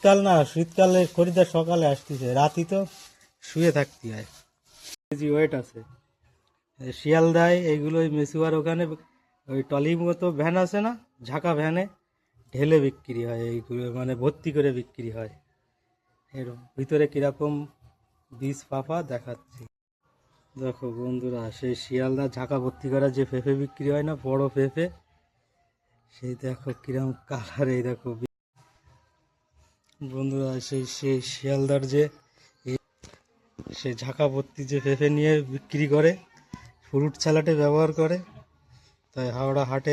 শীতকাল না, শীতকালে খরিদ্দার সকালে আসতেছে, রাতি তো শুয়ে থাকতে হয়। কেজি ওয়েট আছে শিয়ালদায় এইগুলো, ওই মেসুয়ার ওখানে ওই টলি মতো ভ্যান আছে না, ঝাঁকা ভ্যানে ঢেলে বিক্রি হয় এইগুলো, মানে ভর্তি করে বিক্রি হয়। এর ভিতরে কিরকম বীজ ফাফা দেখাচ্ছি দেখো বন্ধুরা। সেই শিয়ালদা ঝাঁকা ভর্তি করা যে পেঁপে বিক্রি হয় না, বড় পেঁপে, সেই দেখো কিরকম কালার। এই দেখো বন্ধুরা, সেই সেই শিয়ালদার যে সে ঝাঁকা ভর্তি যে পেঁপে নিয়ে বিক্রি করে, ফ্রুট স্যালাডে ব্যবহার করে। তাই হাওড়া হাটে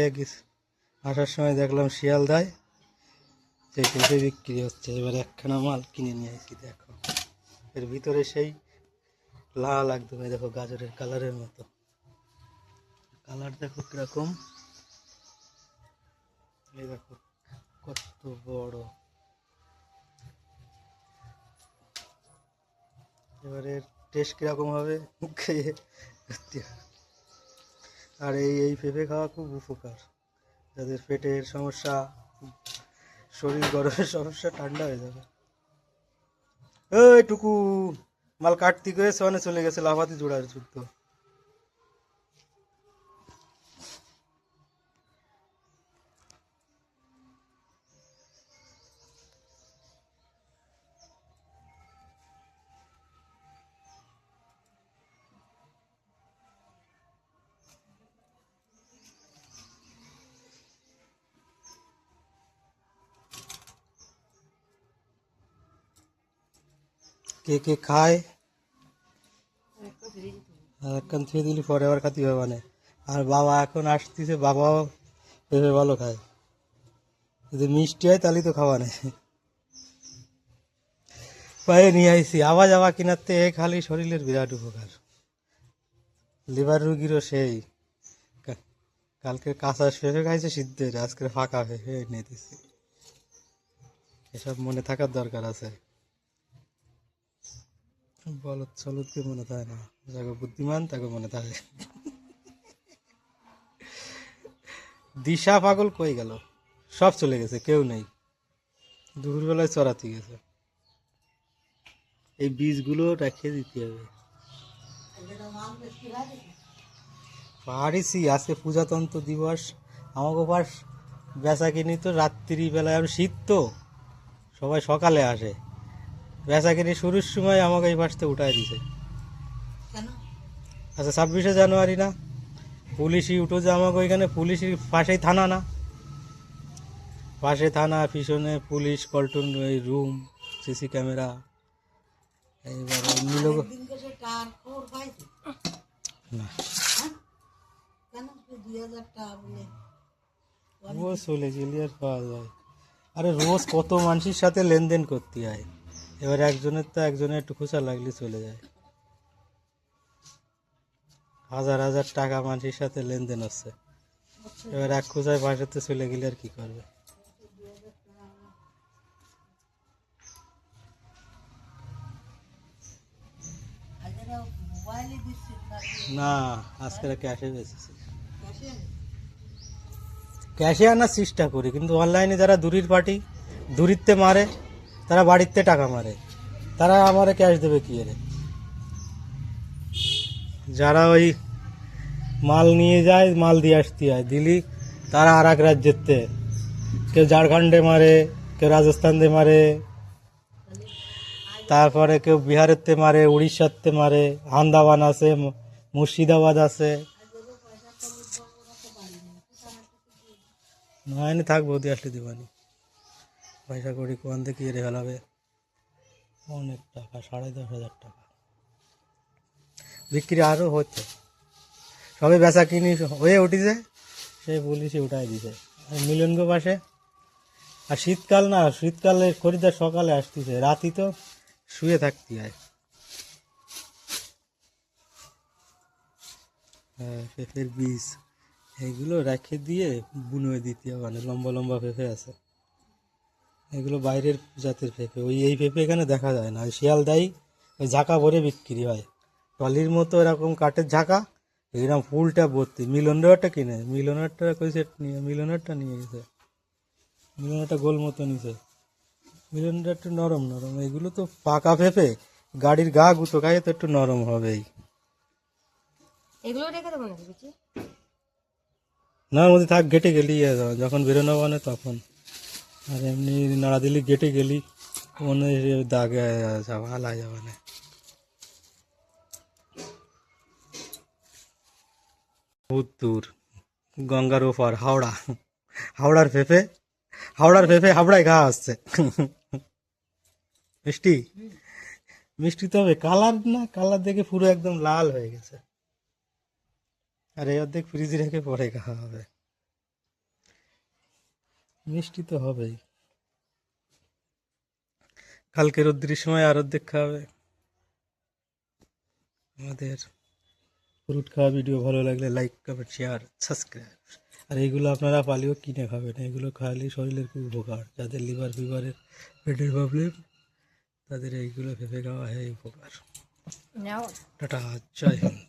আসার সময় দেখলাম শিয়ালদায় সেই পেঁপে বিক্রি হচ্ছে। এবার একখানা মাল কিনে নিয়ে আসি। দেখো এর ভিতরে সেই লাল একদম, এই দেখো গাজরের কালারের মতো কালার, দেখো কিরকম। এই দেখো কত বড়। এবারে টেস্ট কিরকম হবে খেয়ে। আর এই পেঁপে খাওয়া খুব উপকার, যাদের পেটের সমস্যা, শরীর গরমের সমস্যা, ঠান্ডা হয়ে যাবে। এইটুকু মাল কাটতি করে সনে চলে গেছে লাফাতি জোড়ার যুদ্ধ। কে কে খায় একখান ছুঁয়ে দিলি পরে আবার খাতি হবে মানে। আর বাবা এখন আসতেছে, বাবাও পেঁপে ভালো খায়। যদি মিষ্টি হয় তাহলে তো খাওয়া নেই। পায়ে নিয়ে আইসি আবার যাওয়া কিনাতে, খালি শরীরের বিরাট উপকার। লিভার রুগীরও সেই। কালকে কাঁচা পেঁপে খাইছে সিদ্ধের, আজকে ফাঁকা পেঁপে এনে দিছি। এসব মনে থাকার দরকার আছে। বলদ সলদকে মনে থাকে না, যাকে বুদ্ধিমান তাকে মনে থাকে। দিশা পাগল কই গেল? সব চলে গেছে, কেউ নেই। দুপুরবেলায় চড়াতে গেছে। এই বীজগুলো রেখে দিতে হবে। পারিছি, আজকে পূজাতন্ত্র দিবস। আমাকে পাশ বেচা কিনি তো রাত্রিবেলায়, আর শীত তো সবাই সকালে আসে। বেচা কিনি শুরুর সময় আমাকে এই পাশতে উঠাই দিছে। আচ্ছা 26শে জানুয়ারি না, পুলিশই উঠো যে আমাকে ওইখানে, পুলিশের পাশেই থানা না, পাশে থানা, পিছনে পুলিশ কল্টুন, ওই রুম, সিসি ক্যামেরা। এইবার না ও চলে গেলে আর পাওয়া যায়। আরে রোজ কত মানুষের সাথে লেনদেন করতে হয়, এবার একজনের তো একজনের একটু খোঁচা লাগলে চলে যায়। হাজার হাজার টাকা মানুষের সাথে লেনদেন হচ্ছে, এবার এক খোঁচায় বাসাতে চলে গেলে আর কি করবে। না আজকে ক্যাশে বেঁচেছি, ক্যাশে আনার চেষ্টা করি, কিন্তু অনলাইনে যারা দূরের পার্টি, দূরিত্বে মারে, তারা বাড়িতে টাকা মারে, তারা আমারে ক্যাশ দেবে কি এর। যারা ওই মাল নিয়ে যায়, মাল দিয়ে আসতে হয় দিলি, তারা আর এক রাজ্যেতে, কেউ ঝাড়খণ্ডে মারে, কেউ রাজস্থানে মারে, তারপরে কেউ বিহারেতে মারে, উড়িষ্যাতে মারে, আন্দামান আছে, মুর্শিদাবাদ আছে। নয়নি থাকবো, দিয়ে আসলে দিবানি পয়সা করি কোয়ান থেকে এরে ফেলাবে। অনেক টাকা, 10,500 টাকা বিক্রি আরও হচ্ছে, সবে বেচা কিনি হয়ে উঠিছে, সে পুলিশে উঠাই দিছে মিলনগো পাশে। আর শীতকাল না, শীতকালে খরিদ্দার সকালে আসতেছে, রাতি তো শুয়ে থাকতে হয়। হ্যাঁ, পেঁপের বীজ এইগুলো রেখে দিয়ে বুনুয়ে দিতে হবে, মানে লম্বা লম্বা পেঁপে আছে, এগুলো বাইরের জাতের পেঁপে। এই পেঁপে এখানে দেখা যায় না, শিয়ালদাই ওই ঝাঁকা ভরে বিক্রি হয়, টলির মতো এরকম কাঠের ঝাঁকা, এরকম ফুলটা ভর্তি। মিলনেরটা কিনে, মিলনেরটা কইছে নিয়ে, মিলনেরটা নিয়ে গেছে, মিলনেরটা গোল মতো নিছে। বিরিয়ানিটা একটু নরম নরম, এগুলো তো পাকা পেঁপে, গাড়ির গা গুঁতো খাইয়ে তো একটু নরম হবেই। এগুলো রেখে দেবো নাকি বুঝি? না ওর মধ্যে থাক, গেটে গেলি যখন বেরোনো মানে তখন, আর এমনি নাড়া দিলি গেটে গেলি মনে হয় দাগে যাওয়া হালা যাওয়া না। বহুত দূর, গঙ্গার ওপার হাওড়া, হাওড়ার পেঁপে, হাওড়ার পেঁপে হাবড়ায় ঘা আসছে। মিষ্টি, মিষ্টি তো হবে, কালার না, কালার দেখে পুরো একদম লাল হয়ে গেছে। আর এই অর্ধেক ফ্রিজে রেখে পরে খাওয়া হবে, মিষ্টি তো হবেই। কালকে রোদ্রির সময় আর অর্ধেক খাওয়াবে। আমাদের ফ্রুট খাওয়া ভিডিও ভালো লাগলে লাইক কমেন্ট শেয়ার সাবস্ক্রাইব। আর এইগুলো আপনারা পালিও কিনে খাবেন, এগুলো খাওয়ালে শরীরের খুব উপকার, যাদের লিভার ফিভারের পেটের প্রবলেম তাদের এইগুলো ভেবে খাওয়া হয় উপকার। নাও। টাটা, জয় হিন্দ।